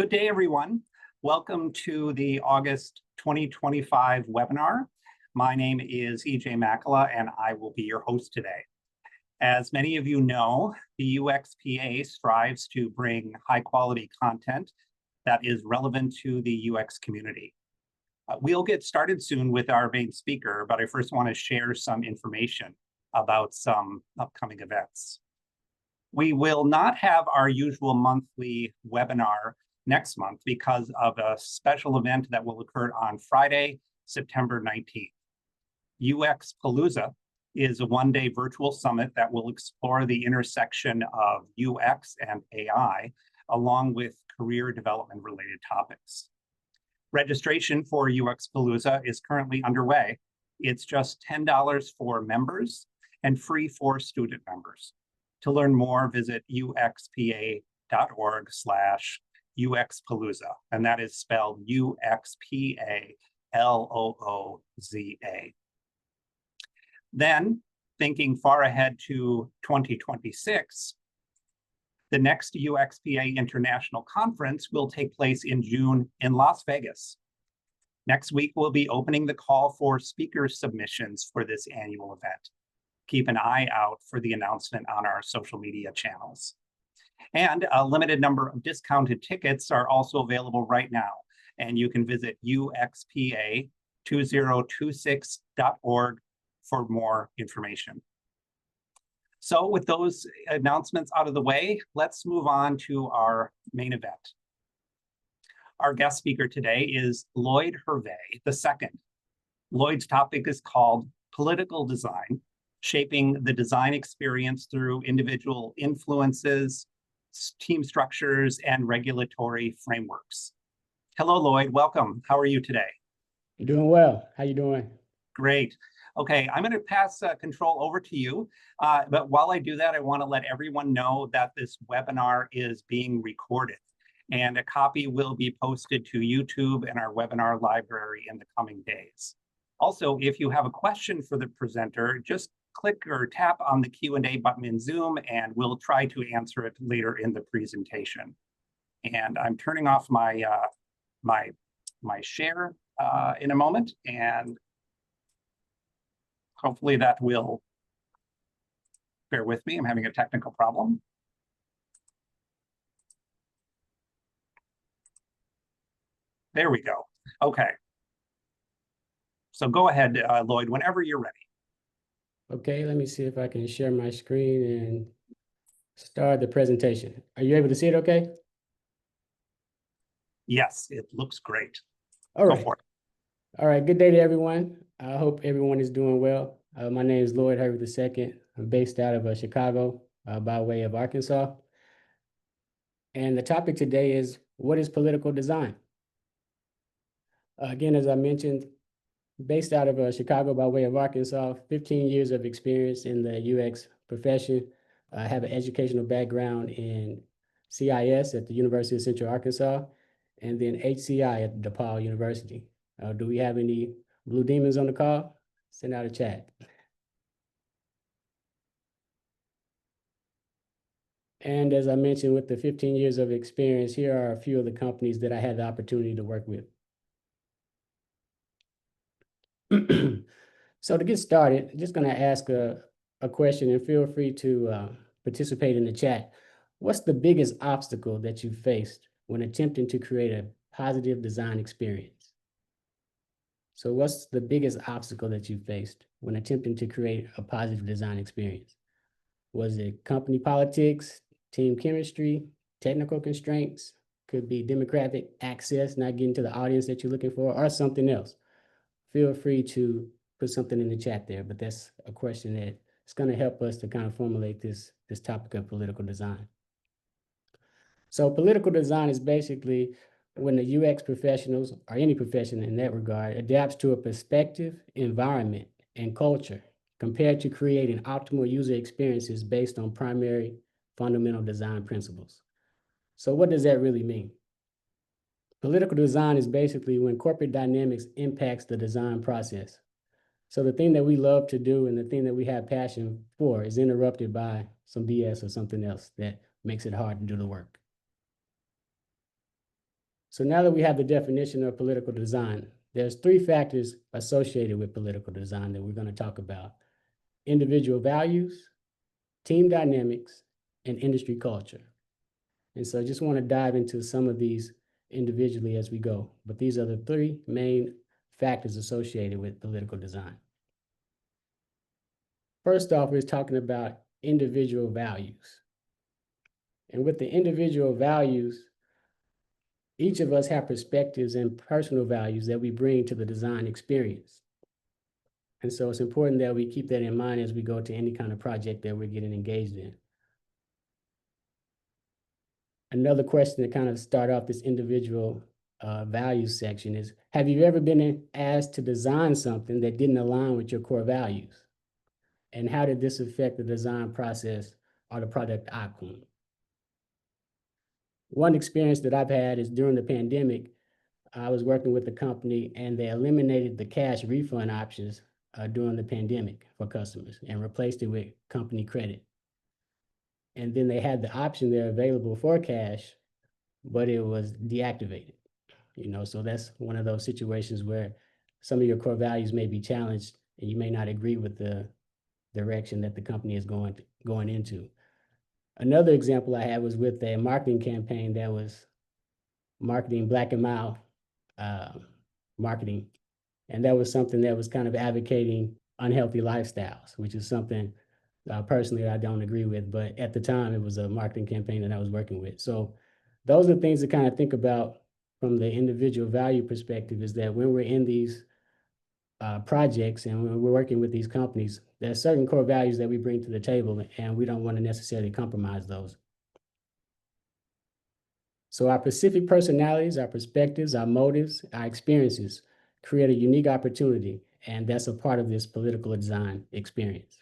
Good day, everyone. Welcome to the August 2025 webinar. My name is EJ Makala, and I will be your host today. As many of you know, the UXPA strives to bring high-quality content that is relevant to the UX community. We'll get started soon with our main speaker, but I first want to share some information about some upcoming events. We will not have our usual monthly webinar next month because of a special event that will occur on Friday, September 19th. UX Palooza is a one-day virtual summit that will explore the intersection of UX and AI, along with career development-related topics. Registration for UX Palooza is currently underway. It's just $10 for members and free for student members. To learn more, visit uxpa.org/UXPalooza, and that is spelled UXPALOOZA. Then, thinking far ahead to 2026, the next UXPA International Conference will take place in June in Las Vegas. Next week, we'll be opening the call for speaker submissions for this annual event. Keep an eye out for the announcement on our social media channels. And a limited number of discounted tickets are also available right now, and you can visit uxpa2026.org for more information. So with those announcements out of the way, let's move on to our main event. Our guest speaker today is Lloyd Hervé II. Lloyd's topic is called Political Design, Shaping the Design Experience Through Individual Influences, Team Structures, and Regulatory Frameworks. Hello, Lloyd. Welcome. How are you today? Doing well. How you doing? Great. Okay, I'm going to pass control over to you. But while I do that, I want to let everyone know that this webinar is being recorded, and a copy will be posted to YouTube and our webinar library in the coming days. Also, if you have a question for the presenter, just click or tap on the Q&A button in Zoom, and we'll try to answer it later in the presentation. And I'm turning off my my share in a moment, and hopefully that will bear with me. I'm having a technical problem. There we go. Okay. So go ahead, Lloyd, whenever you're ready. Okay, let me see if I can share my screen and start the presentation. Are you able to see it okay? Yes, it looks great. All right. Go for it. All right, good day to everyone. I hope everyone is doing well. My name is Lloyd Hervé II. I'm based out of Chicago by way of Arkansas. And the topic today is, what is political design? Again, as I mentioned, based out of Chicago by way of Arkansas, 15 years of experience in the UX profession. I have an educational background in CIS at the University of Central Arkansas, and then HCI at DePaul University. Do we have any Blue Demons on the call? Send out a chat. And as I mentioned, with the 15 years of experience, here are a few of the companies that I had the opportunity to work with. So to get started, I'm just going to ask a question, and feel free to participate in the chat. What's the biggest obstacle that you faced when attempting to create a positive design experience? So what's the biggest obstacle that you faced when attempting to create a positive design experience? Was it company politics, team chemistry, technical constraints? Could be demographic access, not getting to the audience that you're looking for, or something else. Feel free to put something in the chat there, but that's a question that is going to help us to kind of formulate this topic of political design. So political design is basically when the UX professionals, or any profession in that regard, adapts to a perspective, environment, and culture compared to creating optimal user experiences based on primary fundamental design principles. So what does that really mean? Political design is basically when corporate dynamics impacts the design process. So the thing that we love to do and the thing that we have passion for is interrupted by some BS or something else that makes it hard to do the work. So now that we have the definition of political design, there's three factors associated with political design that we're going to talk about: individual values, team dynamics, and industry culture. And so I just want to dive into some of these individually as we go. But these are the three main factors associated with political design. First off, we're talking about individual values. And with the individual values, each of us have perspectives and personal values that we bring to the design experience. And so it's important that we keep that in mind as we go to any kind of project that we're getting engaged in. Another question to kind of start off this individual values section is, have you ever been asked to design something that didn't align with your core values? And how did this affect the design process or the product outcome? One experience that I've had is during the pandemic, I was working with a company and they eliminated the cash refund options during the pandemic for customers and replaced it with company credit. And then they had the option there available for cash, but it was deactivated. So that's one of those situations where some of your core values may be challenged and you may not agree with the direction that the company is going into. Another example I had was with a marketing campaign that was marketing Black and Mild marketing. And that was something that was kind of advocating unhealthy lifestyles, which is something personally I don't agree with. But at the time, it was a marketing campaign that I was working with. So those are things to kind of think about from the individual value perspective, is that when we're in these projects and when we're working with these companies, there are certain core values that we bring to the table, and we don't want to necessarily compromise those. So our specific personalities, our perspectives, our motives, our experiences create a unique opportunity, and that's a part of this political design experience.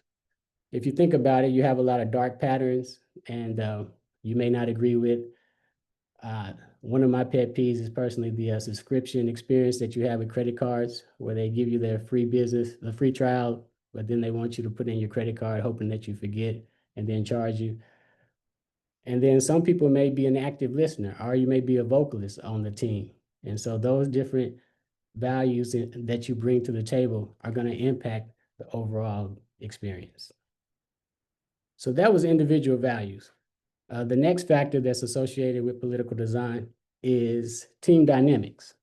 If you think about it, you have a lot of dark patterns, and you may not agree with. One of my pet peeves is personally the subscription experience that you have with credit cards, where they give you their free business, the free trial, but then they want you to put in your credit card, hoping that you forget, and then charge you. And then some people may be an active listener, or you may be a vocalist on the team. And so those different values that you bring to the table are going to impact the overall experience. So that was individual values. The next factor that's associated with political design is team dynamics.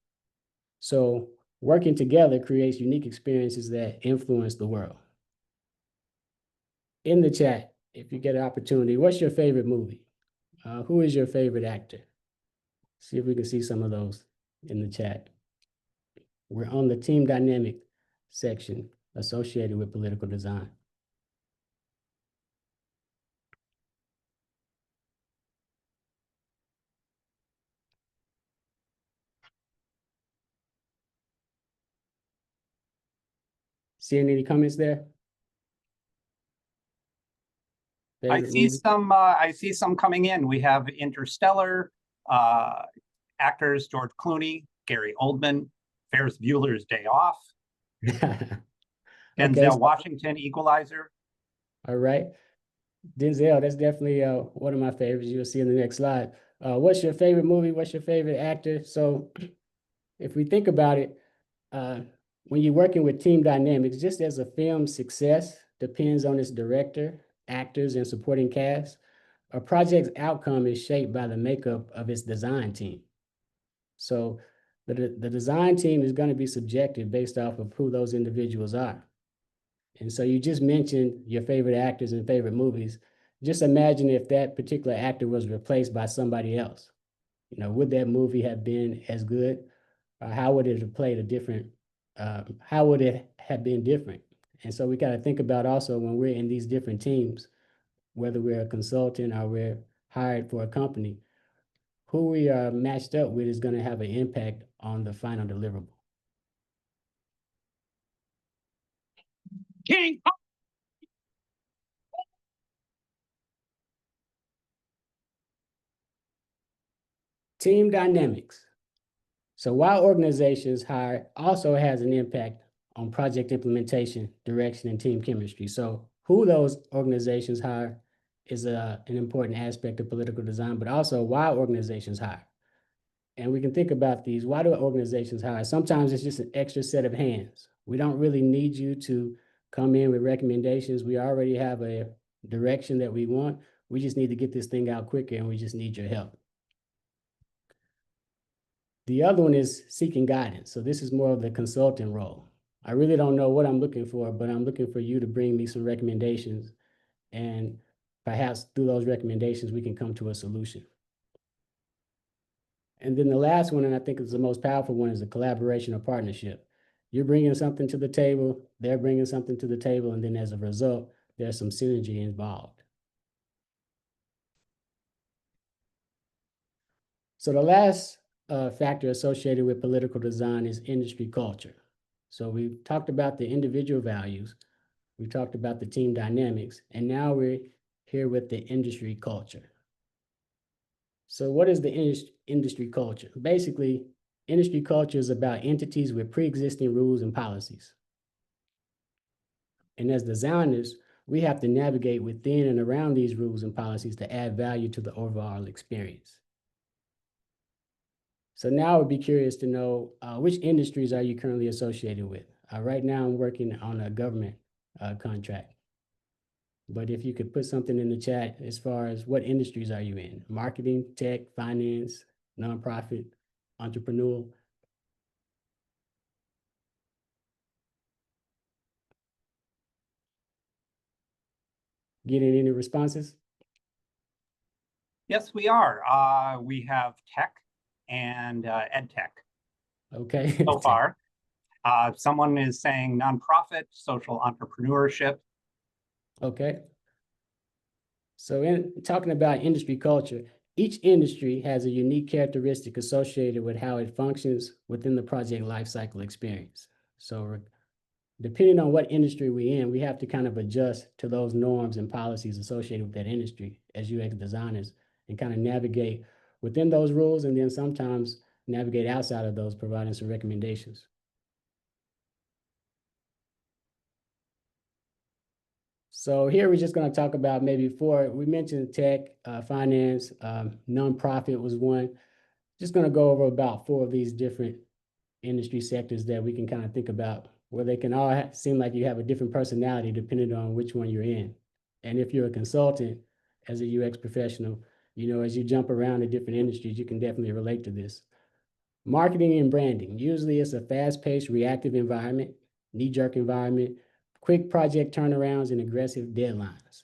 So working together creates unique experiences that influence the world. In the chat, if you get an opportunity, what's your favorite movie? Who is your favorite actor? See if we can see some of those in the chat. We're on the team dynamic section associated with political design. Seeing any comments there? I see some coming in. We have Interstellar, actors George Clooney, Gary Oldman, Ferris Bueller's Day Off, Denzel Washington, Equalizer. All right. Denzel, that's definitely one of my favorites. You'll see in the next slide. What's your favorite movie? What's your favorite actor? So if we think about it, when you're working with team dynamics, just as a film's success depends on its director, actors, and supporting cast, a project's outcome is shaped by the makeup of its design team. So the design team is going to be subjective based off of who those individuals are. And so you just mentioned your favorite actors and favorite movies. Just imagine if that particular actor was replaced by somebody else. Would that movie have been as good? How would it have played a different, how would it have been different? And so we got to think about also when we're in these different teams, whether we're a consultant or we're hired for a company, who we are matched up with is going to have an impact on the final deliverable. King. Team dynamics. So while organizations hire also has an impact on project implementation, direction, and team chemistry. So who those organizations hire is an important aspect of political design, but also why organizations hire. And we can think about these. Why do organizations hire? Sometimes it's just an extra set of hands. We don't really need you to come in with recommendations. We already have a direction that we want. We just need to get this thing out quicker, and we just need your help. The other one is seeking guidance. So this is more of the consulting role. I really don't know what I'm looking for, but I'm looking for you to bring me some recommendations, and perhaps through those recommendations, we can come to a solution. And then the last one, and I think is the most powerful one, is a collaboration or partnership. You're bringing something to the table, they're bringing something to the table, and then as a result, there's some synergy involved. So the last factor associated with political design is industry culture. So we've talked about the individual values, we talked about the team dynamics, and now we're here with the industry culture. So what is the industry culture? Basically, industry culture is about entities with pre-existing rules and policies. And as designers, we have to navigate within and around these rules and policies to add value to the overall experience. So now I would be curious to know which industries are you currently associated with? Right now I'm working on a government contract. But if you could put something in the chat as far as what industries are you in? Marketing, tech, finance, nonprofit, entrepreneurial? Getting any responses? Yes, we are. We have tech and ed tech Okay. so far. Someone is saying nonprofit, social entrepreneurship. Okay. So in talking about industry culture, each industry has a unique characteristic associated with how it functions within the project lifecycle experience. So depending on what industry we're in, we have to kind of adjust to those norms and policies associated with that industry as UX designers and kind of navigate within those rules, and then sometimes navigate outside of those, providing some recommendations. So here we're just going to talk about maybe four. We mentioned tech, finance, nonprofit was one. Just going to go over about four of these different industry sectors that we can kind of think about, where they can all seem like you have a different personality depending on which one you're in. And if you're a consultant as a UX professional, you know, as you jump around to different industries, you can definitely relate to this. Marketing and branding. Usually it's a fast-paced, reactive environment, knee-jerk environment, quick project turnarounds, and aggressive deadlines.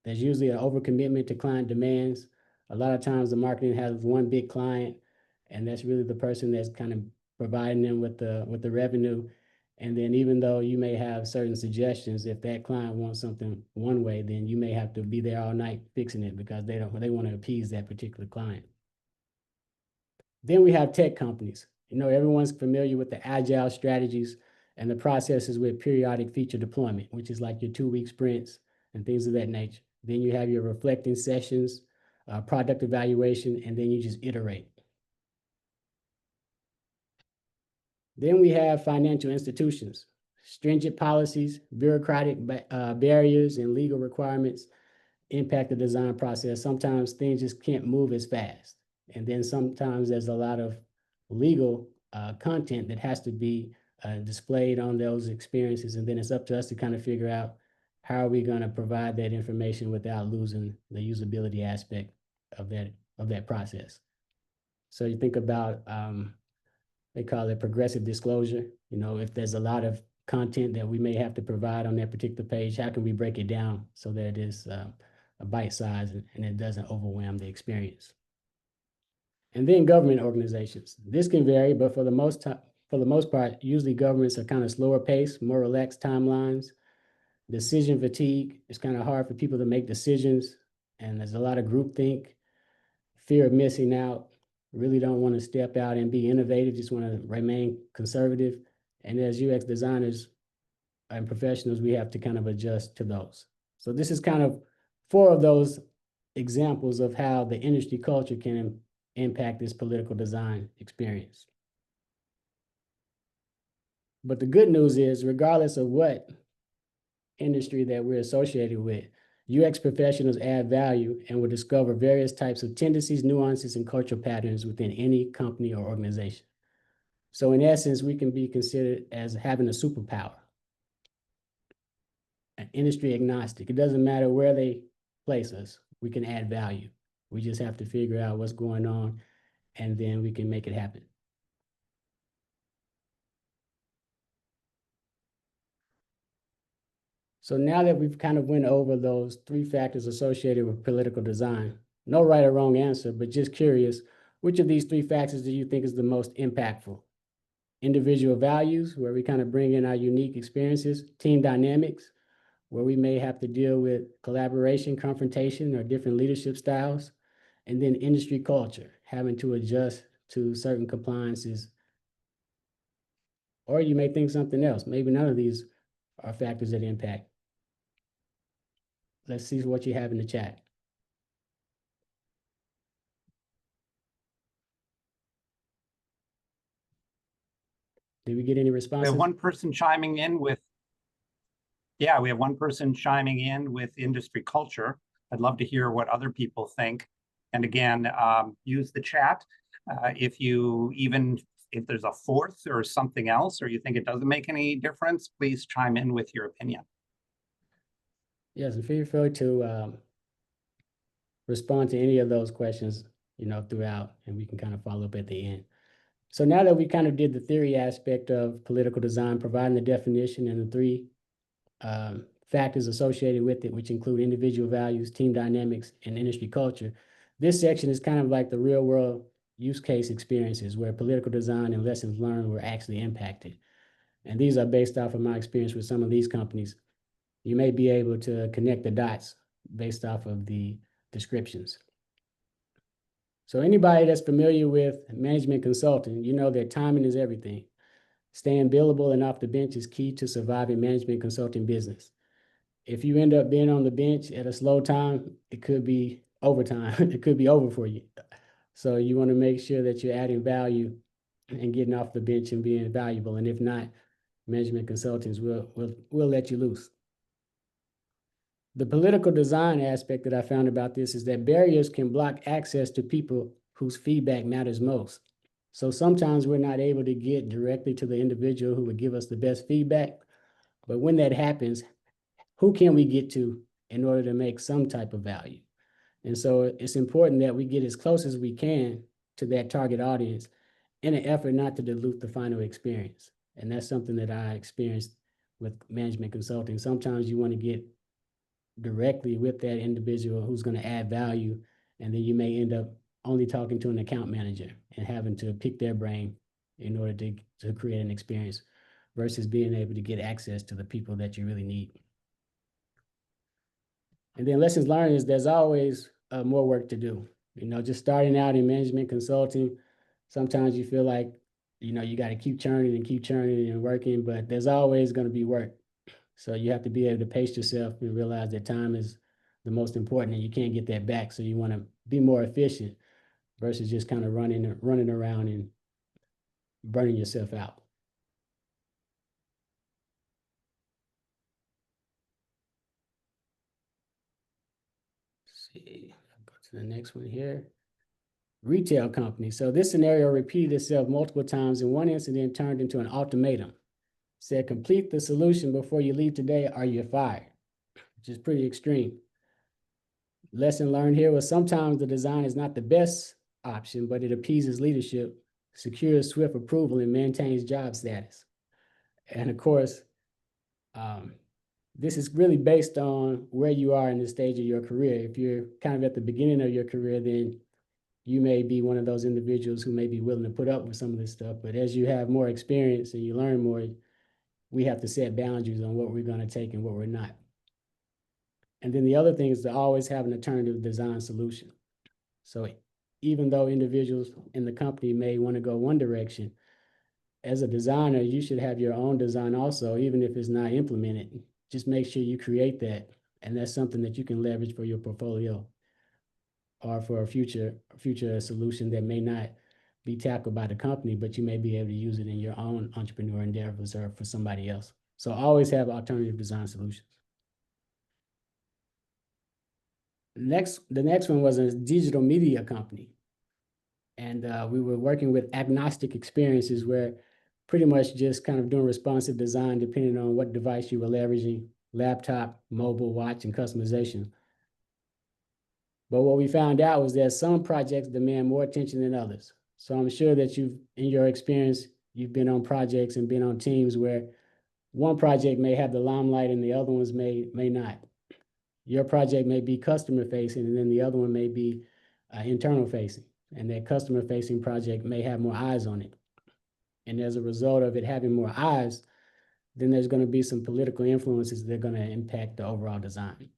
There's usually an overcommitment to client demands. A lot of times the marketing has one big client, and that's really the person that's kind of providing them with the revenue. And then even though you may have certain suggestions, if that client wants something one way, then you may have to be there all night fixing it because they want to appease that particular client. Then we have tech companies. You know, everyone's familiar with the agile strategies and the processes with periodic feature deployment, which is like your 2-week sprints and things of that nature. Then you have your reflecting sessions, product evaluation, and then you just iterate. Then we have financial institutions, stringent policies, bureaucratic barriers, and legal requirements impact the design process. Sometimes things just can't move as fast. And then sometimes there's a lot of legal content that has to be displayed on those experiences. And then it's up to us to kind of figure out how are we going to provide that information without losing the usability aspect of that process. So you think about, they call it progressive disclosure. You know, if there's a lot of content that we may have to provide on that particular page, how can we break it down so that it is a bite size and it doesn't overwhelm the experience? And then government organizations. This can vary, but for the most part, usually governments are kind of slower paced, more relaxed timelines. Decision fatigue. It's kind of hard for people to make decisions, and there's a lot of groupthink, fear of missing out. Really don't want to step out and be innovative, just want to remain conservative. And as UX designers and professionals, we have to kind of adjust to those. So this is kind of 4 of those examples of how the industry culture can impact this political design experience. But the good news is, regardless of what industry that we're associated with, UX professionals add value and will discover various types of tendencies, nuances, and cultural patterns within any company or organization. So in essence, we can be considered as having a superpower, an industry agnostic. It doesn't matter where they place us, we can add value. We just have to figure out what's going on, and then we can make it happen. So now that we've kind of went over those 3 factors associated with political design, no right or wrong answer, but just curious, which of these 3 factors do you think is the most impactful? Individual values, where we kind of bring in our unique experiences; team dynamics, where we may have to deal with collaboration, confrontation, or different leadership styles; and then industry culture, having to adjust to certain compliances. Or you may think something else. Maybe none of these are factors that impact. Let's see what you have in the chat. Did we get any We responses? have one person chiming in with, yeah, we have one person chiming in with industry culture. I'd love to hear what other people think. And again, use the chat. If there's a fourth or something else, or you think it doesn't make any difference, please chime in with your opinion. Yes, and feel free to respond to any of those questions, throughout, and we can kind of follow up at the end. So now that we kind of did the theory aspect of political design, providing the definition and the 3 factors associated with it, which include individual values, team dynamics, and industry culture, this section is kind of like the real world use case experiences where political design and lessons learned were actually impacted. And these are based off of my experience with some of these companies. You may be able to connect the dots based off of the descriptions. So anybody that's familiar with management consulting, you know that timing is everything. Staying billable and off the bench is key to surviving management consulting business. If you end up being on the bench at a slow time, it could be overtime. It could be over for you. So you want to make sure that you're adding value and getting off the bench and being valuable. And if not, management consultants will let you loose. The political design aspect that I found about this is that barriers can block access to people whose feedback matters most. So sometimes we're not able to get directly to the individual who would give us the best feedback. But when that happens, who can we get to in order to make some type of value? And so it's important that we get as close as we can to that target audience in an effort not to dilute the final experience. And that's something that I experienced with management consulting. Sometimes you want to get directly with that individual who's going to add value, and then you may end up only talking to an account manager and having to pick their brain in order to create an experience versus being able to get access to the people that you really need. And then lessons learned is there's always more work to do. Just starting out in management consulting, sometimes you feel like, you got to keep churning and working, but there's always going to be work. So you have to be able to pace yourself and realize that time is the most important and you can't get that back. So you want to be more efficient versus just kind of running around and burning yourself out. Let's see, I'll go to the next one here. Retail company. So this scenario repeated itself multiple times, and one incident turned into an ultimatum. Said, complete the solution before you leave today or you're fired, which is pretty extreme. Lesson learned here was sometimes the design is not the best option, but it appeases leadership, secures swift approval, and maintains job status. And of course, this is really based on where you are in the stage of your career. If you're kind of at the beginning of your career, then you may be one of those individuals who may be willing to put up with some of this stuff. But as you have more experience and you learn more, we have to set boundaries on what we're going to take and what we're not. And then the other thing is to always have an alternative design solution. So even though individuals in the company may want to go one direction, as a designer, you should have your own design also, even if it's not implemented. Just make sure you create that. And that's something that you can leverage for your portfolio or for a future solution that may not be tackled by the company, but you may be able to use it in your own entrepreneur endeavors or for somebody else. So always have alternative design solutions. The next one was a digital media company. And we were working with agnostic experiences where pretty much just kind of doing responsive design depending on what device you were leveraging, laptop, mobile, watch, and customization. But what we found out was that some projects demand more attention than others. So I'm sure that in your experience, you've been on projects and been on teams where one project may have the limelight and the other ones may not. Your project may be customer facing and then the other one may be internal facing. And that customer facing project may have more eyes on it. And as a result of it having more eyes, then there's going to be some political influences that are going to impact the overall design.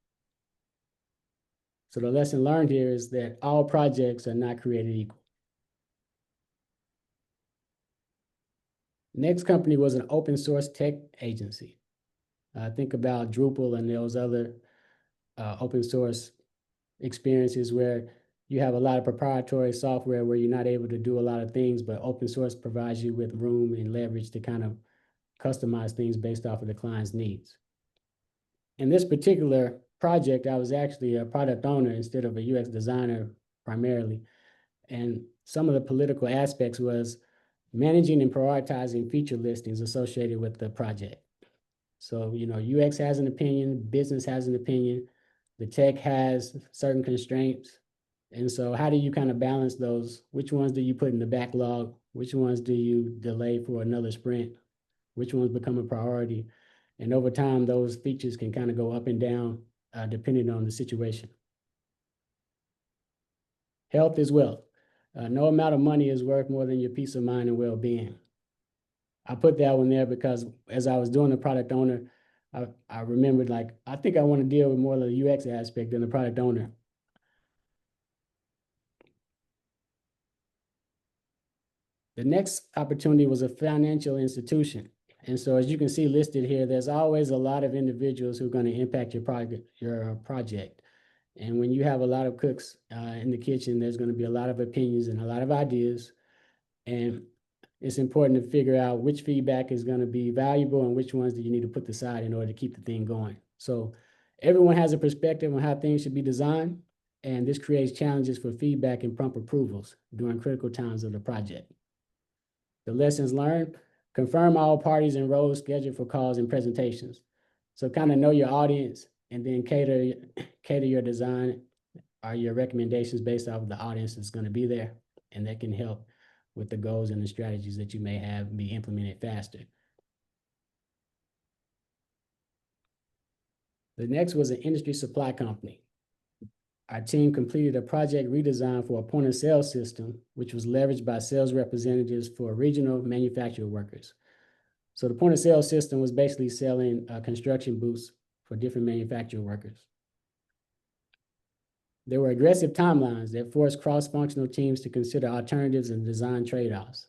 So the lesson learned here is that all projects are not created equal. Next company was an open source tech agency. Think about Drupal and those other open source experiences where you have a lot of proprietary software where you're not able to do a lot of things, but open source provides you with room and leverage to kind of customize things based off of the client's needs. In this particular project, I was actually a product owner instead of a UX designer primarily. And some of the political aspects was managing and prioritizing feature listings associated with the project. So, UX has an opinion, business has an opinion, the tech has certain constraints. And so how do you kind of balance those? Which ones do you put in the backlog? Which ones do you delay for another sprint? Which ones become a priority? And over time, those features can kind of go up and down depending on the situation. Health is wealth. No amount of money is worth more than your peace of mind and well-being. I put that one there because as I was doing the product owner, I remembered I think I want to deal with more of the UX aspect than the product owner. The next opportunity was a financial institution. And so as you can see listed here, there's always a lot of individuals who are going to impact your project. And when you have a lot of cooks in the kitchen, there's going to be a lot of opinions and a lot of ideas. And it's important to figure out which feedback is going to be valuable and which ones do you need to put aside in order to keep the thing going. So everyone has a perspective on how things should be designed. And this creates challenges for feedback and prompt approvals during critical times of the project. The lessons learned: confirm all parties and roles scheduled for calls and presentations. So kind of know your audience and then cater your design or your recommendations based off of the audience that's going to be there. And that can help with the goals and the strategies that you may have be implemented faster. The next was an industry supply company. Our team completed a project redesign for a point of sale system, which was leveraged by sales representatives for regional manufacturer workers. So the point of sale system was basically selling construction boots for different manufacturer workers. There were aggressive timelines that forced cross-functional teams to consider alternatives and design trade-offs.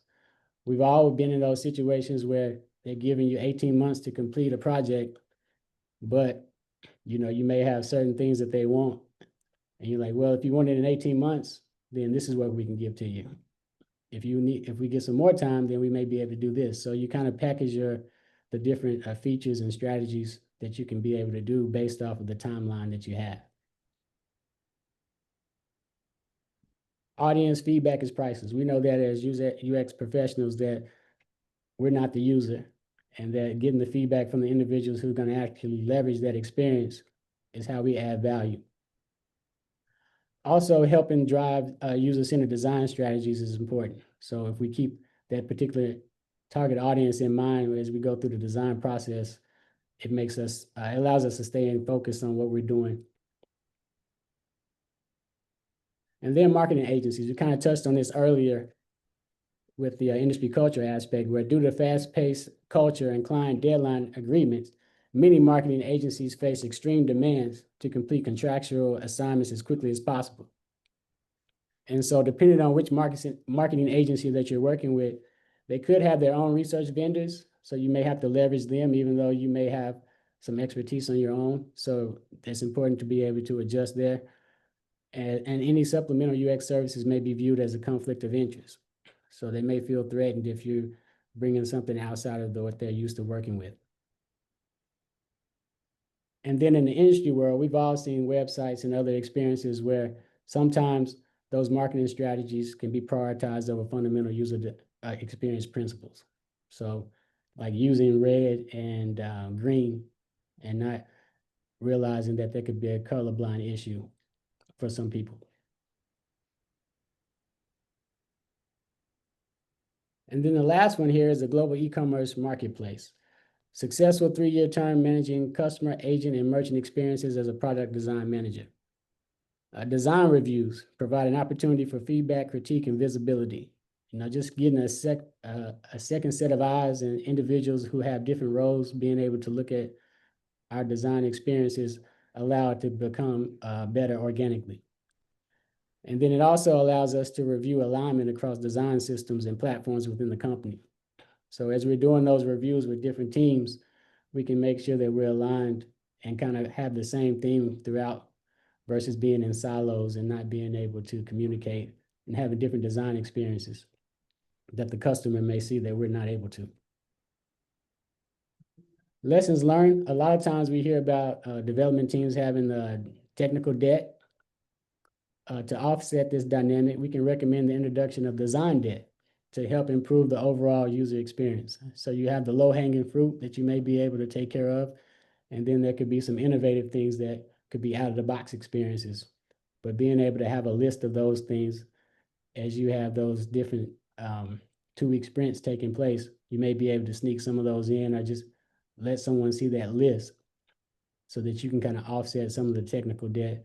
We've all been in those situations where they're giving you 18 months to complete a project, but you may have certain things that they want. And you're like, well, if you want it in 18 months, then this is what we can give to you. If we get some more time, then we may be able to do this. So you kind of package the different features and strategies that you can be able to do based off of the timeline that you have. Audience feedback is priceless. We know that as UX professionals that we're not the user, and that getting the feedback from the individuals who are going to actually leverage that experience is how we add value. Also, helping drive user-centered design strategies is important. So if we keep that particular target audience in mind as we go through the design process, it allows us to stay in focus on what we're doing. And then marketing agencies, we kind of touched on this earlier with the industry culture aspect, where due to fast-paced culture and client deadline agreements, many marketing agencies face extreme demands to complete contractual assignments as quickly as possible. And so depending on which marketing agency that you're working with, they could have their own research vendors. So you may have to leverage them, even though you may have some expertise on your own. So it's important to be able to adjust there. And any supplemental UX services may be viewed as a conflict of interest. So they may feel threatened if you're bringing something outside of what they're used to working with. And then in the industry world, we've all seen websites and other experiences where sometimes those marketing strategies can be prioritized over fundamental user experience principles. So like using red and green and not realizing that there could be a colorblind issue for some people. And then the last one here is the global e-commerce marketplace. Successful 3-year term managing customer, agent, and merchant experiences as a product design manager. Design reviews provide an opportunity for feedback, critique, and visibility. Just getting a second set of eyes and individuals who have different roles, being able to look at our design experiences, allow it to become better organically. And then it also allows us to review alignment across design systems and platforms within the company. So as we're doing those reviews with different teams, we can make sure that we're aligned and kind of have the same theme throughout versus being in silos and not being able to communicate and having different design experiences that the customer may see that we're not able to. Lessons learned. A lot of times we hear about development teams having technical debt. To offset this dynamic, we can recommend the introduction of design debt to help improve the overall user experience. So you have the low-hanging fruit that you may be able to take care of, and then there could be some innovative things that could be out-of-the-box experiences. But being able to have a list of those things as you have those different 2-week sprints taking place, you may be able to sneak some of those in or just let someone see that list so that you can kind of offset some of the technical debt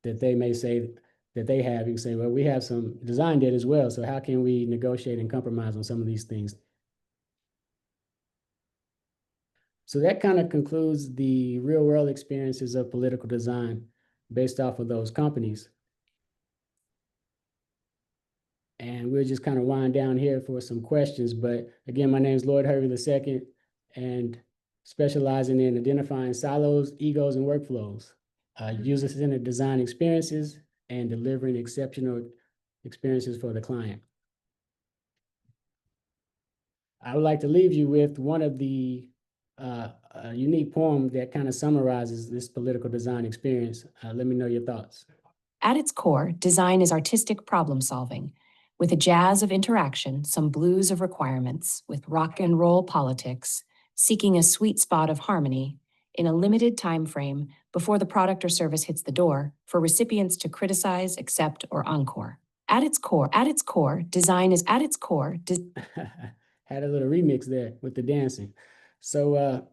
that they may say that they have. You can say, well, we have some design debt as well, so how can we negotiate and compromise on some of these things? So that kind of concludes the real world experiences of political design based off of those companies. And we'll just kind of wind down here for some questions. But again, my name is Lloyd Hervey II, and specializing in identifying silos, egos, and workflows, user-centered design experiences, and delivering exceptional experiences for the client. I would like to leave you with one of the a unique poem that kind of summarizes this political design experience. Let me know your thoughts. At its core, design is artistic problem solving, with a jazz of interaction, some blues of requirements, with rock and roll politics, seeking a sweet spot of harmony in a limited time frame before the product or service hits the door for recipients to criticize, accept, or encore. At its core, design is at its core. Had a little remix there with the dancing. So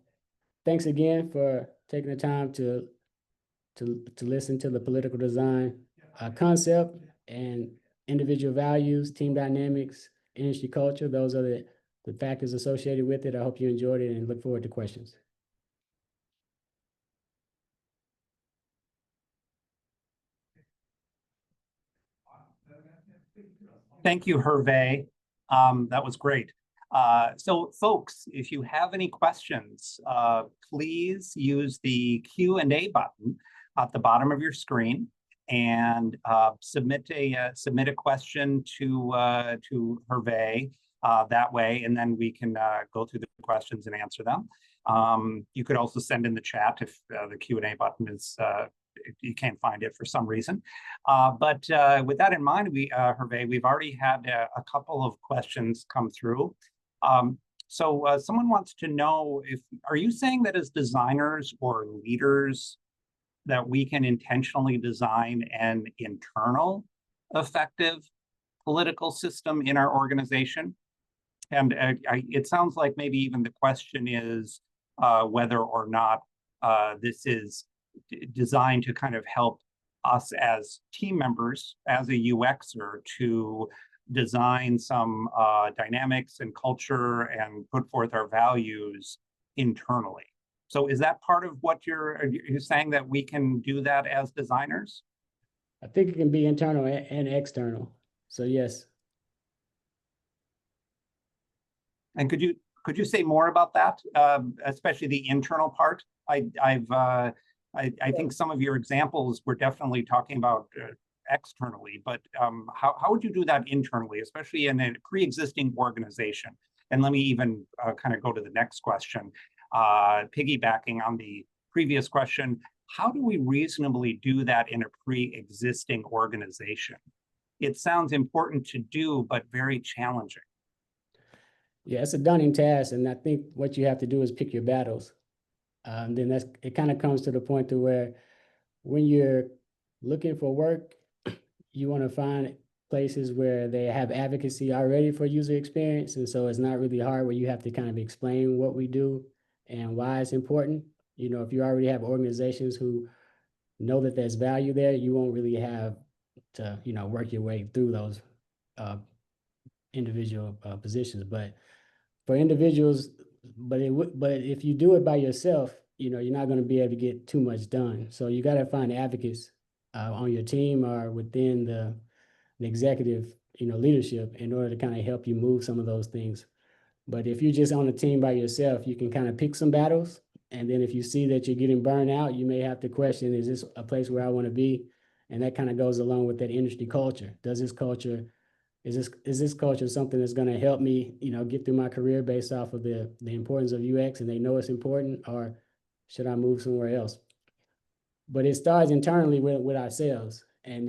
thanks again for taking the time to listen to the political design concept and individual values, team dynamics, industry culture. Those are the factors associated with it. I hope you enjoyed it and look forward to questions. Thank you, Hervé. That was great. So folks, if you have any questions, please use the Q&A button at the bottom of your screen and submit a question to Hervé that way, and then we can go through the questions and answer them. You could also send in the chat if the Q&A button is if you can't find it for some reason. But with that in mind, Hervé, we've already had a couple of questions come through. So someone wants to know are you saying that as designers or leaders that we can intentionally design an internal effective political system in our organization? And it sounds like maybe even the question is whether or not this is designed to kind of help us as team members, as a UXer, to design some dynamics and culture and put forth our values internally. So is that part of what you're saying, that we can do that as designers? I think it can be internal and external. So yes. And could you say more about that, especially the internal part? I think some of your examples were definitely talking about externally, but how would you do that internally, especially in a pre-existing organization? And let me even kind of go to the next question. piggybacking on the previous question, how do we reasonably do that in a pre-existing organization? It sounds important to do, but very challenging. Yeah, it's a daunting task, and I think what you have to do is pick your battles. Then it kind of comes to the point to where when you're looking for work, you want to find places where they have advocacy already for user experience, and so it's not really hard where you have to kind of explain what we do and why it's important. You know, if you already have organizations who know that there's value there, you won't really have to, you know, work your way through those uh, individual positions. But for individuals, but if you do it by yourself, you know, you're not going to be able to get too much done. So you got to find advocates on your team or within the executive, you know, leadership in order to kind of help you move some of those things. But if you're just on a team by yourself, you can kind of pick some battles. And then if you see that you're getting burned out, you may have to question, is this a place where I want to be? And that kind of goes along with that industry culture. Does this culture, is this culture something that's going to help me, you know, get through my career based off of the importance of UX and they know it's important, or should I move somewhere else? But it starts internally with ourselves. And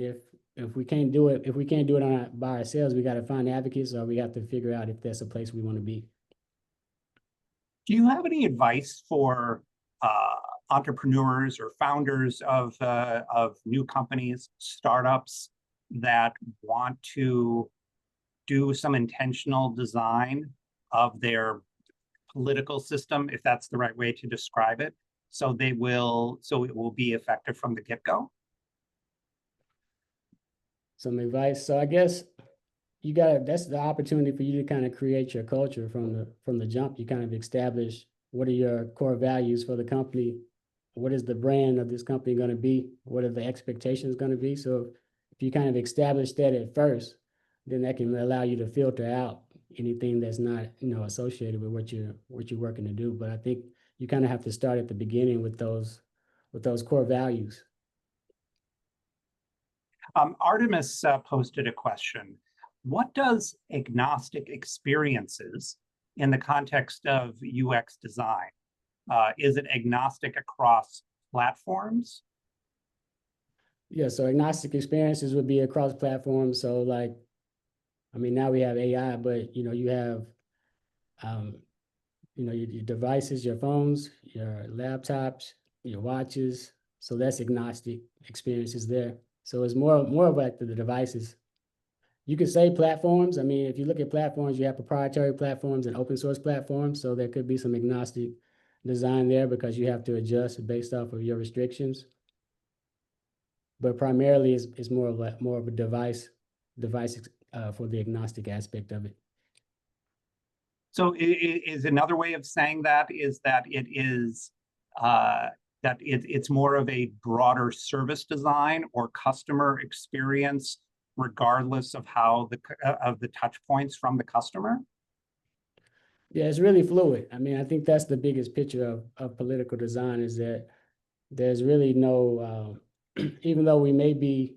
if we can't do it, by ourselves, we got to find advocates, or we have to figure out if that's a place we want to be. Do you have any advice for entrepreneurs or founders of new companies, startups that want to do some intentional design of their political system, if that's the right way to describe it, so it will be effective from the get-go? Some advice. So I guess that's the opportunity for you to kind of create your culture from the jump. You kind of establish what are your core values for the company, what is the brand of this company going to be, what are the expectations going to be. So if you kind of establish that at first, then that can allow you to filter out anything that's not, you know, associated with what you're working to do. But I think you kind of have to start at the beginning with those core values. Artemis posted a question. What does agnostic experiences in the context of UX design? Is it agnostic across platforms? Yeah, so agnostic experiences would be across platforms. So like, I mean, now we have AI, but you know, you have you know, your devices, your phones, your laptops, your watches. So that's agnostic experiences there. So it's more of like the devices. You could say platforms. I mean, if you look at platforms, you have proprietary platforms and open source platforms. So there could be some agnostic design there because you have to adjust based off of your restrictions. But primarily, it's more of a device for the agnostic aspect of it. So is another way of saying that is that it is it's more of a broader service design or customer experience, regardless of how the touch points from the customer? Yeah, it's really fluid. I mean, I think that's the biggest picture of political design is that there's really no, even though we may be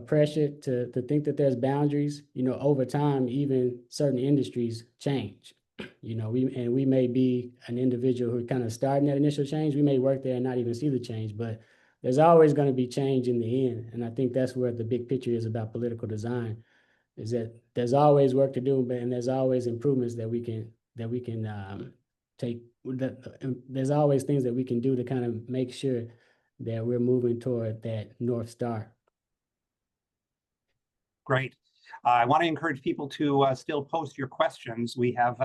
pressured to think that there's boundaries, you know, over time, even certain industries change. You know, we may be an individual who kind of starting that initial change. We may work there and not even see the change, but there's always going to be change in the end. And I think that's where the big picture is about political design, is that there's always work to do, and there's always improvements that we can take. There's always things that we can do to kind of make sure that we're moving toward that North Star. Great. I want to encourage people to still post your questions. We have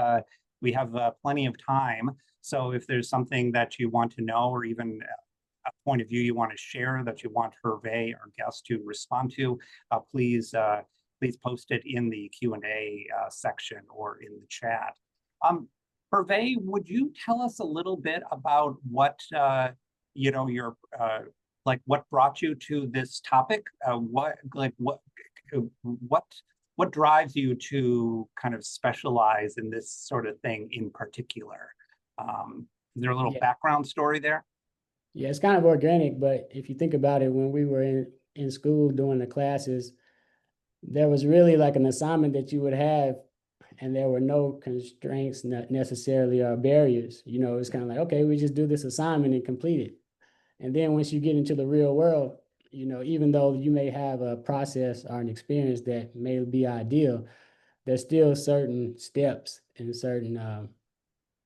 plenty of time. So if there's something that you want to know, or even a point of view you want to share that you want Hervé, our guest, to respond to, please post it in the Q&A section or in the chat. Hervé, would you tell us a little bit about what you know, your like what brought you to this topic? What drives you to kind of specialize in this sort of thing in particular? Is there a little background story there? Yeah, it's kind of organic, but if you think about it, when we were in school doing the classes, there was really like an assignment that you would have, and there were no constraints necessarily or barriers. You know, it's kind of like, okay, we just do this assignment and complete it. And then once you get into the real world, you know, even though you may have a process or an experience that may be ideal, there's still certain steps and certain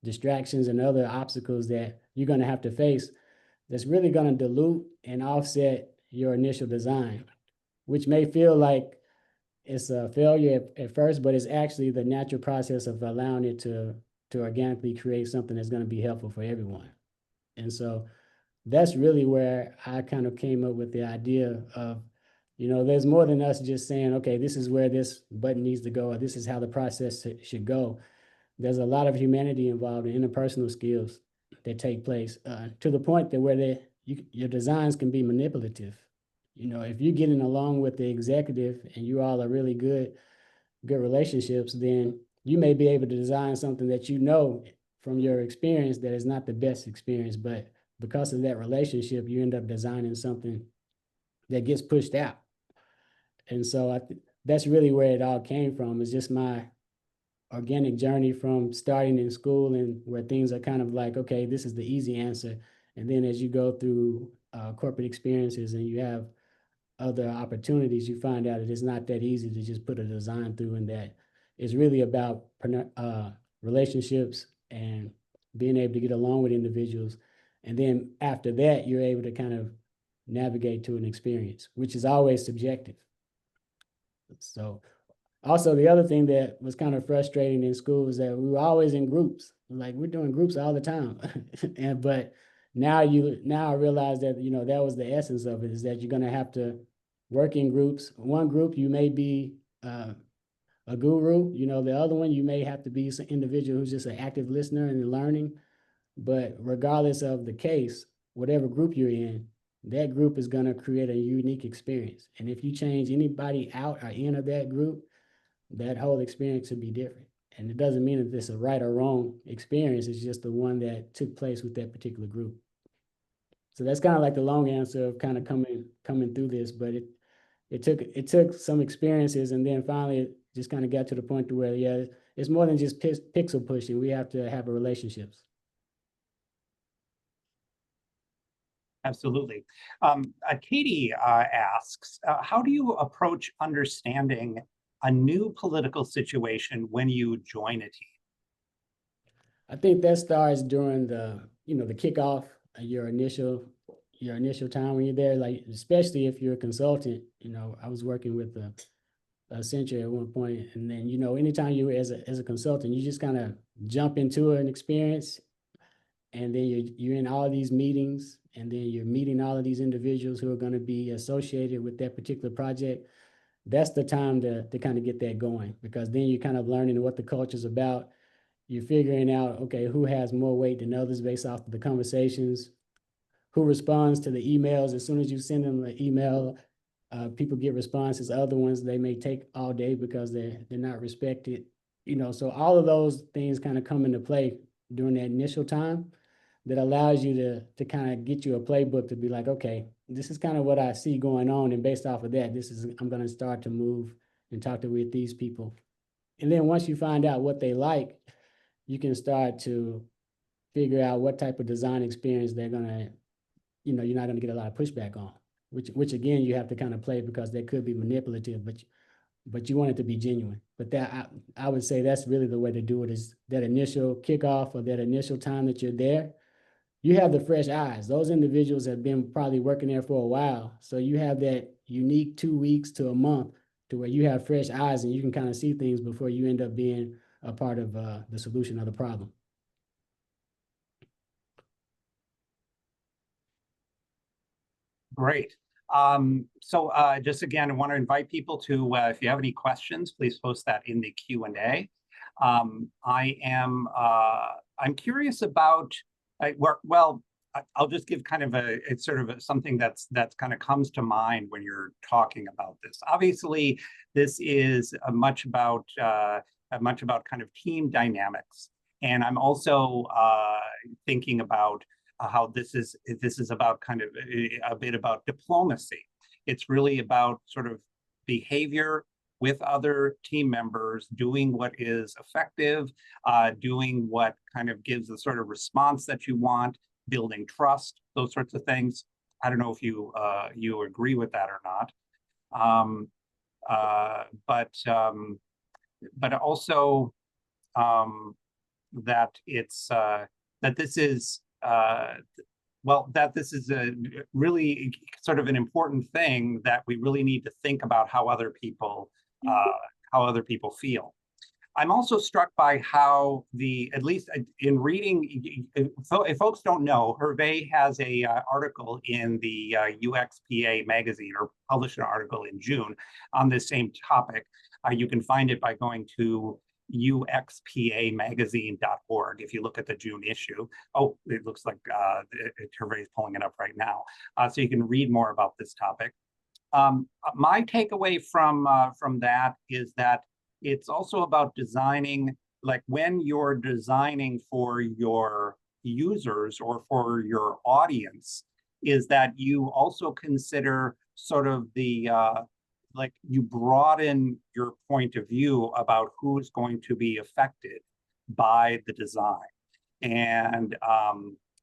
distractions and other obstacles that you're going to have to face that's really going to dilute and offset your initial design, which may feel like it's a failure at first, but it's actually the natural process of allowing it to organically create something that's going to be helpful for everyone. And so that's really where I kind of came up with the idea of, you know, there's more than us just saying, okay, this is where this button needs to go, or this is how the process should go. There's a lot of humanity involved in interpersonal skills that take place to the point that where your designs can be manipulative. You know, if you're getting along with the executive and you all are really good relationships, then you may be able to design something that you know from your experience that is not the best experience, but because of that relationship, you end up designing something that gets pushed out. And so that's really where it all came from. It's just my organic journey from starting in school and where things are kind of like, okay, this is the easy answer. And then as you go through corporate experiences and you have other opportunities, you find out that it's not that easy to just put a design through, and that it's really about relationships and being able to get along with individuals. And then after that, you're able to kind of navigate to an experience, which is always subjective. So also, the other thing that was kind of frustrating in school was that we were always in groups. Like, we're doing groups all the time. But now I realize that, you know, that was the essence of it, is that you're going to have to work in groups. One group, you may be a guru. You know, the other one, you may have to be some individual who's just an active listener and learning. But regardless of the case, whatever group you're in, that group is going to create a unique experience. And if you change anybody out or in of that group, that whole experience would be different. And it doesn't mean that it's a right or wrong experience. It's just the one that took place with that particular group. So that's kind of like the long answer of kind of coming through this, but it took some experiences, and then finally it just kind of got to the point to where, yeah, it's more than just pixel pushing. We have to have relationships. Absolutely. Katie asks, how do you approach understanding a new political situation when you join a team? I think that starts during the kickoff, your initial time when you're there, like, especially if you're a consultant. You know, I was working with Accenture at one point, and then, you know, anytime you as a consultant, you just kind of jump into an experience, and then you're in all these meetings, and then you're meeting all of these individuals who are going to be associated with that particular project. That's the time to kind of get that going, because then you're kind of learning what the culture's about. You're figuring out, okay, who has more weight than others based off of the conversations, who responds to the emails. As soon as you send them an email, people get responses. Other ones, they may take all day because they're not respected. You know, so all of those things kind of come into play during that initial time, that allows you to kind of get you a playbook to be like, okay, this is kind of what I see going on, and based off of that, I'm going to start to move and talk with these people. And then once you find out what they like, you can start to figure out what type of design experience they're gonna, you know, you're not gonna get a lot of pushback on, which again, you have to kind of play, because they could be manipulative, but you want it to be genuine. But that, I would say that's really the way to do it, is that initial kickoff, or that initial time that you're there. You have the fresh eyes. Those individuals have been probably working there for a while. So you have that unique 2 weeks to a month to where you have fresh eyes, and you can kind of see things before you end up being a part of the solution of the problem. Great. So just again, I want to invite people to, if you have any questions, please post that in the Q&A. I'm curious about, I'll just give kind of it's sort of something that's kind of comes to mind when you're talking about this. Obviously, this is much about kind of team dynamics. And I'm also thinking about how this is about kind of a bit about diplomacy. It's really about sort of behavior, with other team members, doing what is effective, doing what kind of gives the sort of response that you want, building trust, those sorts of things. I don't know if you agree with that or not. But also that it's that this is that this is a really sort of an important thing, that we really need to think about how other people feel. I'm also struck by how at least in reading, if folks don't know, Hervé has a article in the UXPA magazine, or published an article in June on this same topic. You can find it by going to uxpamagazine.org. If you look at the June issue, oh, it looks like Hervé is pulling it up right now, so you can read more about this topic. My takeaway from that is that it's also about designing, like when you're designing for your users or for your audience, is that you also consider sort of the like you broaden your point of view about who's going to be affected by the design. And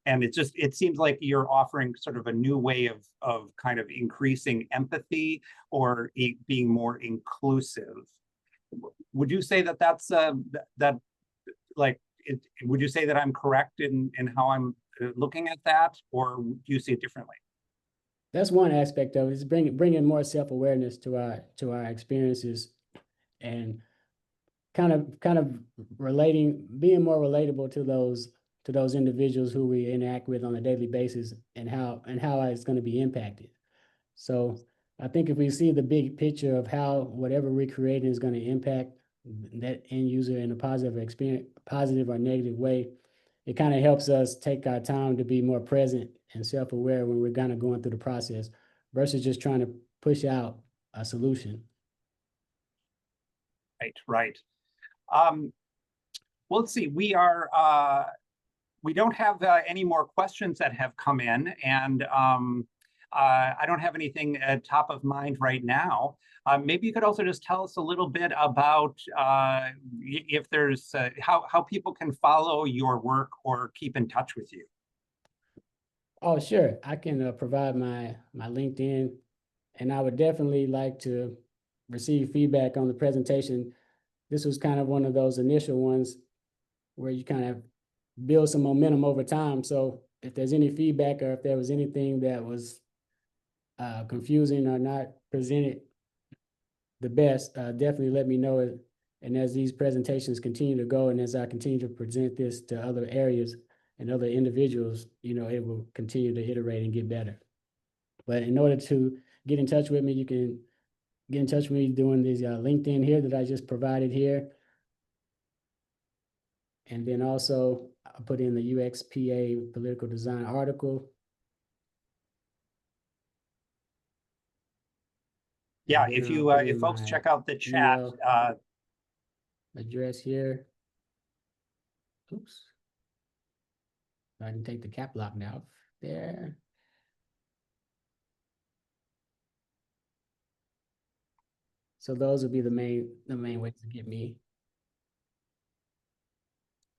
it seems like you're offering sort of a new way of kind of increasing empathy, or being more inclusive. Would you say that that's would you say that I'm correct in how I'm looking at that, or do you see it differently? That's one aspect of it, is bringing more self-awareness to our experiences, and kind of being more relatable to those individuals who we interact with on a daily basis, and how it's going to be impacted. So I think if we see the big picture of how whatever we're creating is going to impact that end user in a positive or negative way, it kind of helps us take our time to be more present and self-aware when we're kind of going through the process, versus just trying to push out a solution. Right. Well, let's see. We don't have any more questions that have come in, and I don't have anything top of mind right now. Maybe you could also just tell us a little bit about if there's how people can follow your work or keep in touch with you. Oh, sure. I can provide my LinkedIn, and I would definitely like to receive feedback on the presentation. This was kind of one of those initial ones where you kind of build some momentum over time. So if there's any feedback, or if there was anything that was confusing or not presented the best, definitely let me know it. And as these presentations continue to go, and as I continue to present this to other areas and other individuals, it will continue to iterate and get better. But in order to get in touch with me, you can get in touch with me doing these LinkedIn here that I just provided here. And then also I put in the UXPA political design article. Yeah, if folks check out the chat address here. Oops. I didn't take the cap lock now. There. So those would be the main ways to get me.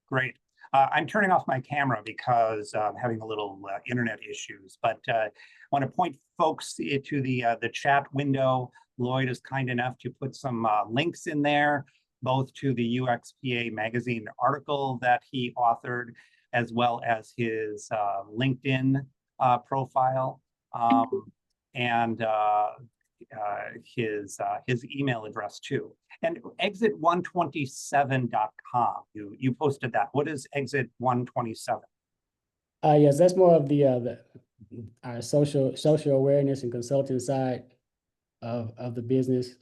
Great. I'm turning off my camera because I'm having a little internet issues, but I want to point folks to the chat window. Lloyd is kind enough to put some links in there, both to the UXPA magazine article that he authored, as well as his LinkedIn profile, and his email address too. And exit127.com, you posted that. What is exit127? Yes, that's more of our social awareness and consulting side of the business,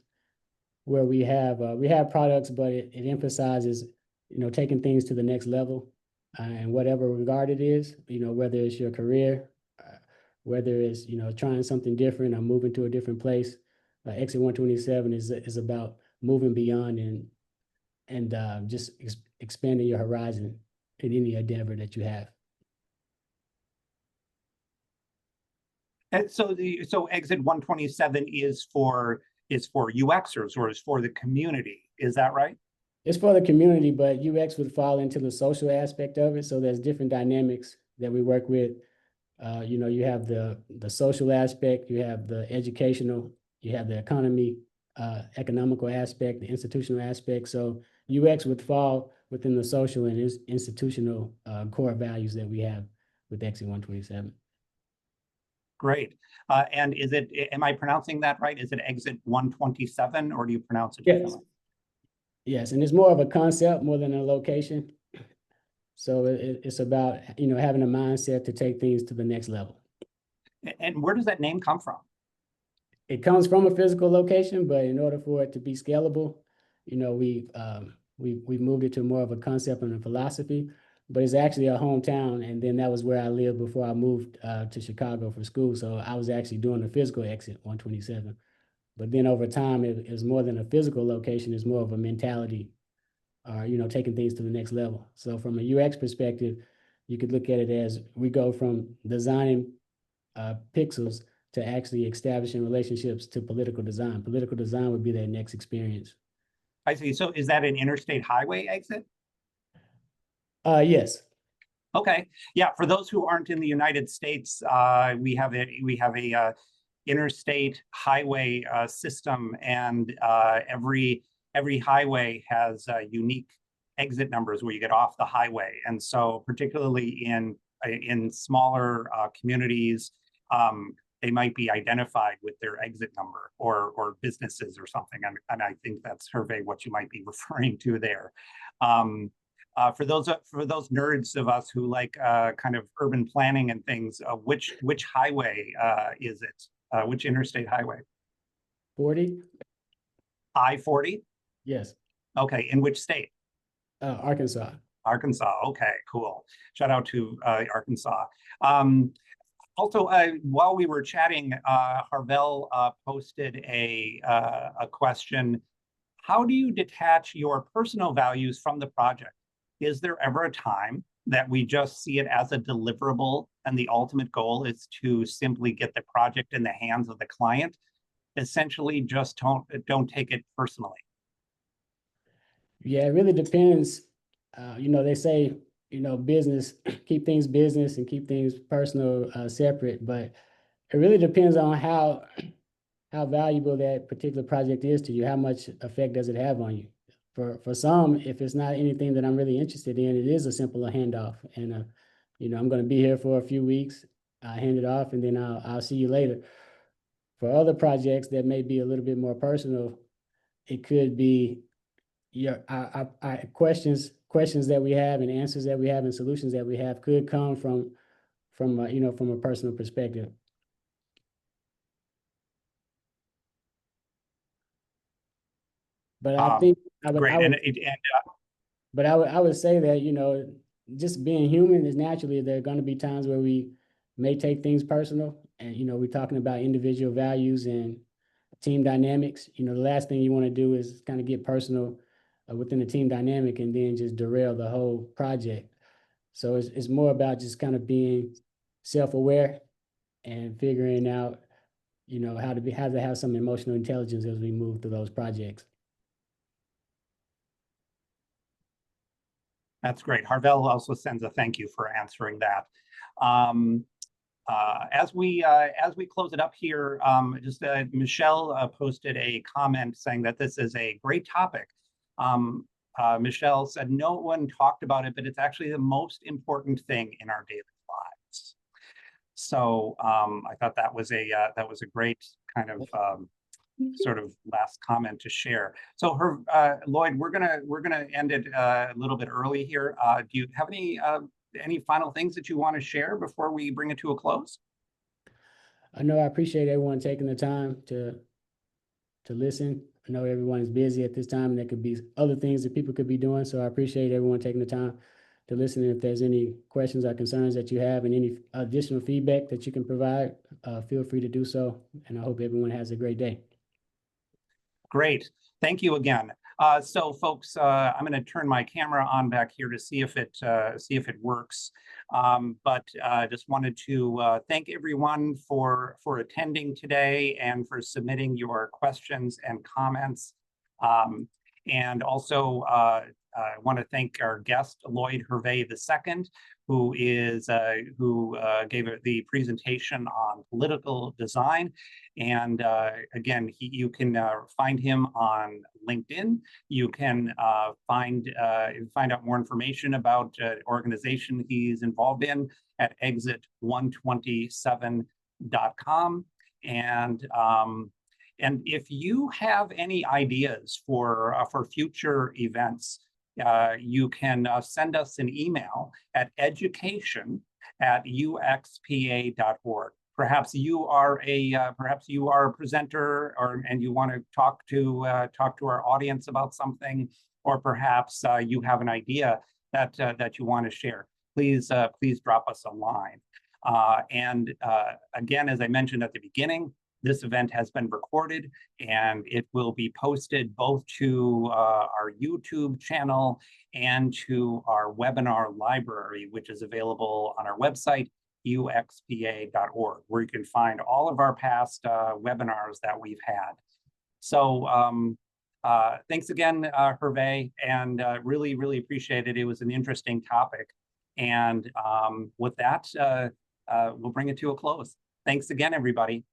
where we have products, but it emphasizes taking things to the next level, in whatever regard it is, whether it's your career, whether it's trying something different or moving to a different place. Exit 127 is about moving beyond and just expanding your horizon in any endeavor that you have. And so exit 127 is for is for UXers or is for the community. Is that right? It's for the community, but UX would fall into the social aspect of it. So there's different dynamics that we work with. You have the social aspect, you have the educational, you have the economical aspect, the institutional aspect. So UX would fall within the social and institutional core values that we have with Exit 127. Great. And am I pronouncing that right? Is it Exit 127 or do you pronounce it Yes. differently? Yes, and it's more of a concept more than a location. So it's about, having a mindset to take things to the next level. And where does that name come from? It comes from a physical location, but in order for it to be scalable, we've moved it to more of a concept and a philosophy. But it's actually a hometown, and then that was where I lived before I moved to Chicago for school. So I was actually doing the physical Exit 127. But then over time, it was more than a physical location; it's more of a mentality, or taking things to the next level. So from a UX perspective, you could look at it as we go from designing pixels to actually establishing relationships to political design. Political design would be their next experience. I see. So is that an interstate highway exit? Yes. Okay. Yeah. For those who aren't in the United States, we have a interstate highway system, and every highway has unique exit numbers where you get off the highway. And so, particularly in smaller communities, they might be identified with their exit number or businesses or something. And I think that's, Hervé, what you might be referring to there. For those nerds of us who like kind of urban planning and things, which highway is it? Which interstate highway? 40? I-40? Yes. Okay. In which state? Arkansas. Arkansas. Okay, cool. Shout out to Arkansas. Also, while we were chatting, Harvell posted a question. How do you detach your personal values from the project? Is there ever a time that we just see it as a deliverable and the ultimate goal is to simply get the project in the hands of the client? Essentially, just don't take it personally. Yeah, it really depends. They say, business, keep things business and keep things personal separate, but it really depends on how valuable that particular project is to you. How much effect does it have on you? For some, if it's not anything that I'm really interested in, it is a simple handoff. And, I'm going to be here for a few weeks. I hand it off and then I'll see you later. For other projects that may be a little bit more personal, it could be our questions that we have and answers that we have and solutions that we have could come from a personal perspective. But I think great. I would say that, just being human is naturally, there are going to be times where we may take things personal, and, we're talking about individual values and team dynamics. The last thing you want to do is kind of get personal within the team dynamic and then just derail the whole project. So it's more about just kind of being self-aware and figuring out, how to have some emotional intelligence as we move through those projects. That's great. Harvell also sends a thank you for answering that. As we close it up here, Michelle posted a comment saying that this is a great topic. Michelle said no one talked about it, but it's actually the most important thing in our daily lives. So I thought that was a great kind of sort of last comment to share. So Lloyd, we're gonna end it a little bit early here. Do you have any final things that you want to share before we bring it to a close? I know I appreciate everyone taking the time to listen. I know everyone is busy at this time and there could be other things that people could be doing. So I appreciate everyone taking the time to listen. And if there's any questions or concerns that you have and any additional feedback that you can provide, feel free to do so. And I hope everyone has a great day. Great. Thank you again. So folks, I'm going to turn my camera on back here to see if it works. But just wanted to thank everyone for attending today and for submitting your questions and comments. And also I want to thank our guest, Lloyd Hervé II, who gave the presentation on political design. And again, you can find him on LinkedIn. You can find out more information about organization he's involved in at exit127.com. And if you have any ideas for future events, you can send us an email at education@uxpa.org. Perhaps you are a presenter, and you want to talk to our audience about something, or perhaps you have an idea that you want to share. Please drop us a line. And again, as I mentioned at the beginning, this event has been recorded and it will be posted both to our YouTube channel and to our webinar library, which is available on our website, uxpa.org, where you can find all of our past webinars that we've had. So thanks again, Hervé, and really, really appreciate it. It was an interesting topic. And with that, we'll bring it to a close. Thanks again, everybody.